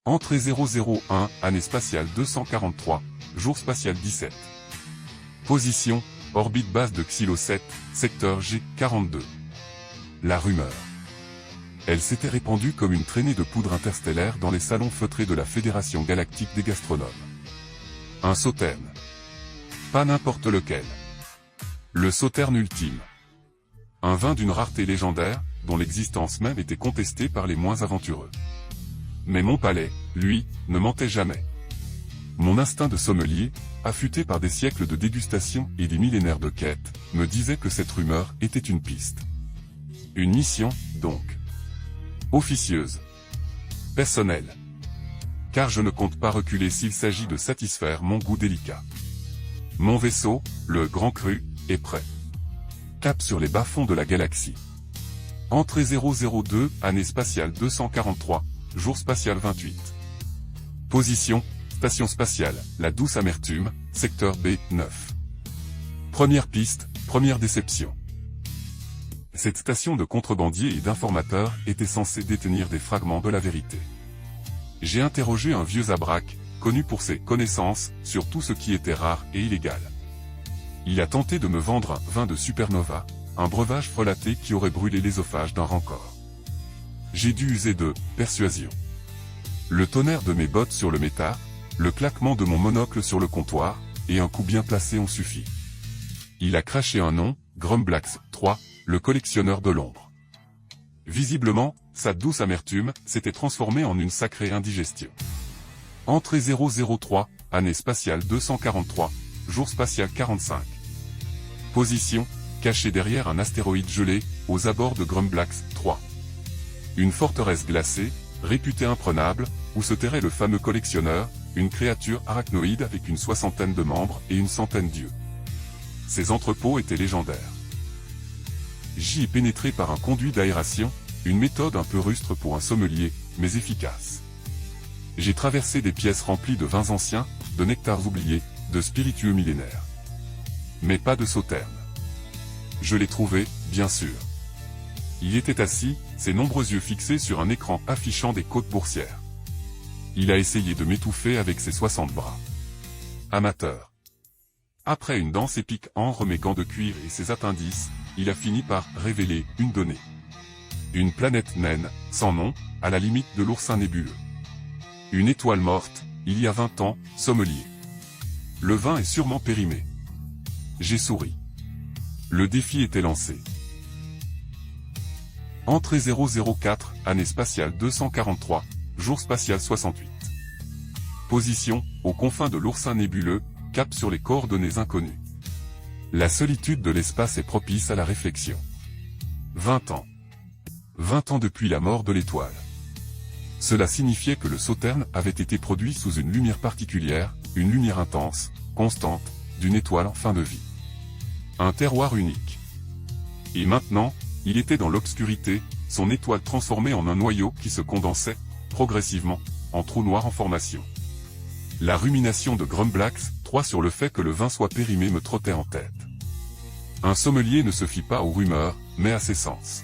Entrée 001, année spatiale 243, jour spatial 17. Position, orbite basse de Xilo 7, secteur G42. La rumeur. Elle s'était répandue comme une traînée de poudre interstellaire dans les salons feutrés de la Fédération galactique des gastronomes. Un sauterne. Pas n'importe lequel. Le sauterne ultime. Un vin d'une rareté légendaire, dont l'existence même était contestée par les moins aventureux. Mais mon palais, lui, ne mentait jamais. Mon instinct de sommelier, affûté par des siècles de dégustation et des millénaires de quête, me disait que cette rumeur était une piste. Une mission, donc. Officieuse. Personnelle. Car je ne compte pas reculer s'il s'agit de satisfaire mon goût délicat. Mon vaisseau, le Grand Cru, est prêt. Cap sur les bas-fonds de la galaxie. Entrée 002, année spatiale 243, jour spatial 28. Position, station spatiale, la douce amertume, secteur B9. Première piste, première déception. Cette station de contrebandiers et d'informateurs était censée détenir des fragments de la vérité. J'ai interrogé un vieux Zabrak, connu pour ses connaissances sur tout ce qui était rare et illégal. Il a tenté de me vendre un vin de supernova, un breuvage frelaté qui aurait brûlé l'ésophage d'un rancor. J'ai dû user de persuasion. Le tonnerre de mes bottes sur le métal, le claquement de mon monocle sur le comptoir, et un coup bien placé ont suffi. Il a craché un nom, Grumblax 3, le collectionneur de l'ombre. Visiblement, sa douce amertume s'était transformée en une sacrée indigestion. Entrée 003, année spatiale 243, jour spatial 45. Position, cachée derrière un astéroïde gelé, aux abords de Grumblax 3. Une forteresse glacée, réputée imprenable, où se terrait le fameux collectionneur, une créature arachnoïde avec une soixantaine de membres et une centaine d'yeux. Ses entrepôts étaient légendaires. J'y ai pénétré par un conduit d'aération, une méthode un peu rustre pour un sommelier, mais efficace. J'ai traversé des pièces remplies de vins anciens, de nectars oubliés, de spiritueux millénaires. Mais pas de sauterne. Je l'ai trouvé, bien sûr. Il était assis, ses nombreux yeux fixés sur un écran affichant des côtes boursières. Il a essayé de m'étouffer avec ses 60 bras. Amateur. Après une danse épique entre mes gants de cuir et ses appendices, il a fini par révéler une donnée. Une planète naine, sans nom, à la limite de l'oursin nébuleux. Une étoile morte, il y a 20 ans, sommelier. Le vin est sûrement périmé. J'ai souri. Le défi était lancé. Entrée 004, année spatiale 243, jour spatial 68. Position, aux confins de l'oursin nébuleux, cap sur les coordonnées inconnues. La solitude de l'espace est propice à la réflexion. 20 ans. 20 ans depuis la mort de l'étoile. Cela signifiait que le sauterne avait été produit sous une lumière particulière, une lumière intense, constante, d'une étoile en fin de vie. Un terroir unique. Et maintenant, il était dans l'obscurité, son étoile transformée en un noyau qui se condensait, progressivement, en trou noir en formation. La rumination de Grumblax 3 sur le fait que le vin soit périmé me trottait en tête. Un sommelier ne se fie pas aux rumeurs, mais à ses sens.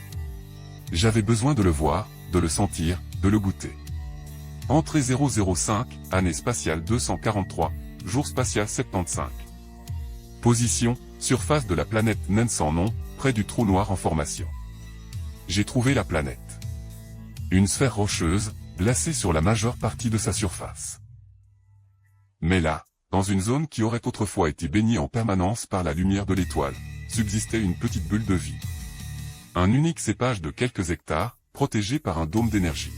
J'avais besoin de le voir, de le sentir, de le goûter. Entrée 005, année spatiale 243, jour spatial 75. Position, surface de la planète naine sans nom, près du trou noir en formation. J'ai trouvé la planète. Une sphère rocheuse, glacée sur la majeure partie de sa surface. Mais là, dans une zone qui aurait autrefois été baignée en permanence par la lumière de l'étoile, subsistait une petite bulle de vie. Un unique cépage de quelques hectares, protégé par un dôme d'énergie.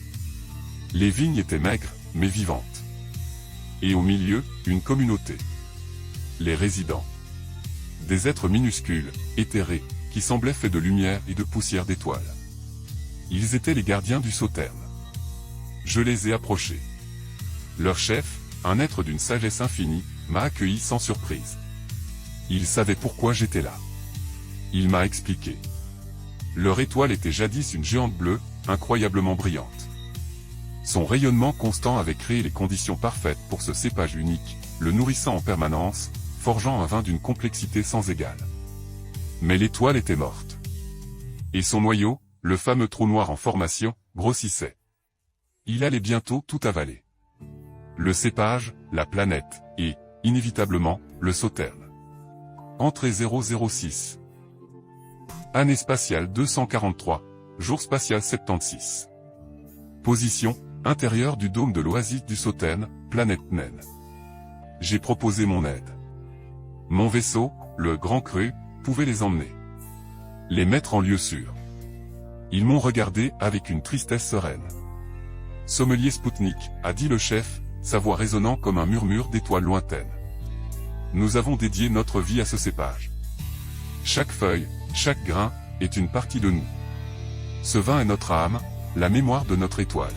Les vignes étaient maigres, mais vivantes. Et au milieu, une communauté. Les résidents. Des êtres minuscules, éthérés, qui semblaient faits de lumière et de poussière d'étoiles. Ils étaient les gardiens du sauterne. Je les ai approchés. Leur chef, un être d'une sagesse infinie, m'a accueilli sans surprise. Il savait pourquoi j'étais là. Il m'a expliqué. Leur étoile était jadis une géante bleue, incroyablement brillante. Son rayonnement constant avait créé les conditions parfaites pour ce cépage unique, le nourrissant en permanence, forgeant un vin d'une complexité sans égale. Mais l'étoile était morte. Et son noyau, le fameux trou noir en formation, grossissait. Il allait bientôt tout avaler. le cépage, la planète, et, inévitablement, le sauterne. Entrée 006. Année spatiale 243, jour spatial 76. Position, intérieur du dôme de l'oasis du Sauterne, planète naine. J'ai proposé mon aide. Mon vaisseau, le Grand Cru, pouvait les emmener. Les mettre en lieu sûr. Ils m'ont regardé avec une tristesse sereine. Sommelier Spoutnik, a dit le chef, sa voix résonnant comme un murmure d'étoiles lointaines. Nous avons dédié notre vie à ce cépage. Chaque feuille, chaque grain, est une partie de nous. Ce vin est notre âme, la mémoire de notre étoile.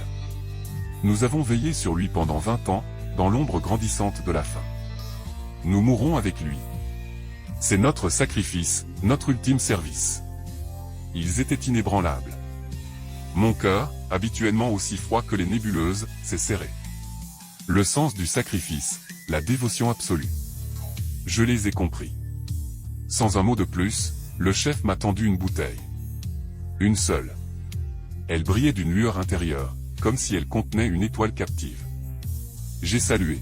Nous avons veillé sur lui pendant 20 ans, dans l'ombre grandissante de la fin. Nous mourrons avec lui. C'est notre sacrifice, notre ultime service. Ils étaient inébranlables. Mon cœur, habituellement aussi froid que les nébuleuses, s'est serré. Le sens du sacrifice, la dévotion absolue. Je les ai compris. Sans un mot de plus, le chef m'a tendu une bouteille. Une seule. Elle brillait d'une lueur intérieure, comme si elle contenait une étoile captive. J'ai salué.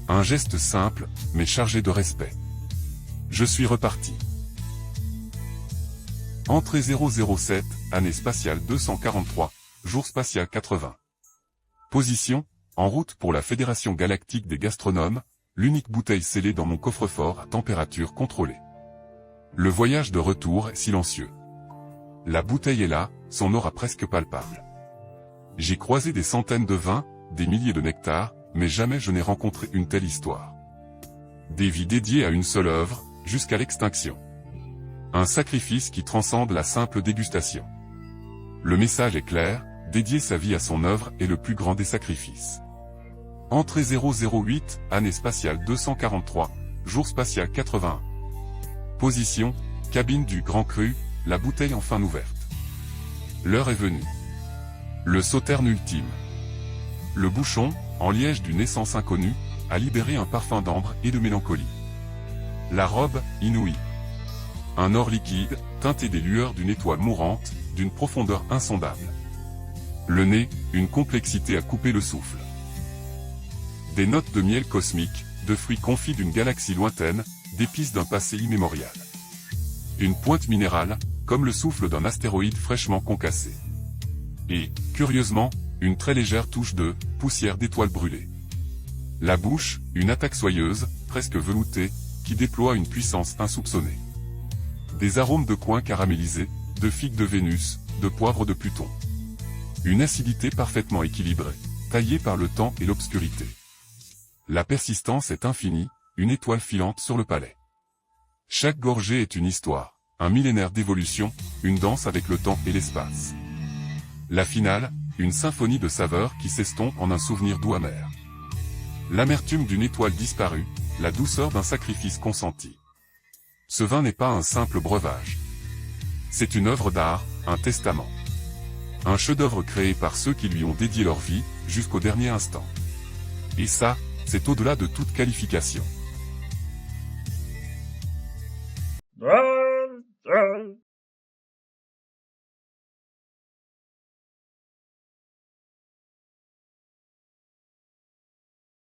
Un geste simple, mais chargé de respect. Je suis reparti. Entrée 007, année spatiale 243, jour spatial 80. Position, en route pour la Fédération Galactique des Gastronomes, l'unique bouteille scellée dans mon coffre-fort à température contrôlée. Le voyage de retour est silencieux. La bouteille est là, son aura presque palpable. J'ai croisé des centaines de vins, des milliers de nectars, mais jamais je n'ai rencontré une telle histoire. Des vies dédiées à une seule œuvre, jusqu'à l'extinction. Un sacrifice qui transcende la simple dégustation. Le message est clair, dédier sa vie à son œuvre est le plus grand des sacrifices. Entrée 008, année spatiale 243, jour spatial 81. Position, cabine du Grand Cru, la bouteille enfin ouverte. L'heure est venue. Le sauterne ultime. Le bouchon, en liège d'une essence inconnue, a libéré un parfum d'ambre et de mélancolie. La robe, inouïe. Un or liquide, teinté des lueurs d'une étoile mourante, d'une profondeur insondable. Le nez, une complexité à couper le souffle. Des notes de miel cosmique, de fruits confits d'une galaxie lointaine, d'épices d'un passé immémorial. Une pointe minérale, comme le souffle d'un astéroïde fraîchement concassé. Et, curieusement, une très légère touche de poussière d'étoiles brûlées. La bouche, une attaque soyeuse, presque veloutée, qui déploie une puissance insoupçonnée. Des arômes de coin caramélisés, de figues de Vénus, de poivre de Pluton. Une acidité parfaitement équilibrée, taillée par le temps et l'obscurité. La persistance est infinie, une étoile filante sur le palais. Chaque gorgée est une histoire, un millénaire d'évolution, une danse avec le temps et l'espace. La finale, une symphonie de saveurs qui s'estompe en un souvenir doux amer. L'amertume d'une étoile disparue, la douceur d'un sacrifice consenti. Ce vin n'est pas un simple breuvage. C'est une œuvre d'art, un testament. Un chef-d'œuvre créé par ceux qui lui ont dédié leur vie, jusqu'au dernier instant. Et ça, c'est au-delà de toute qualification. Bravo!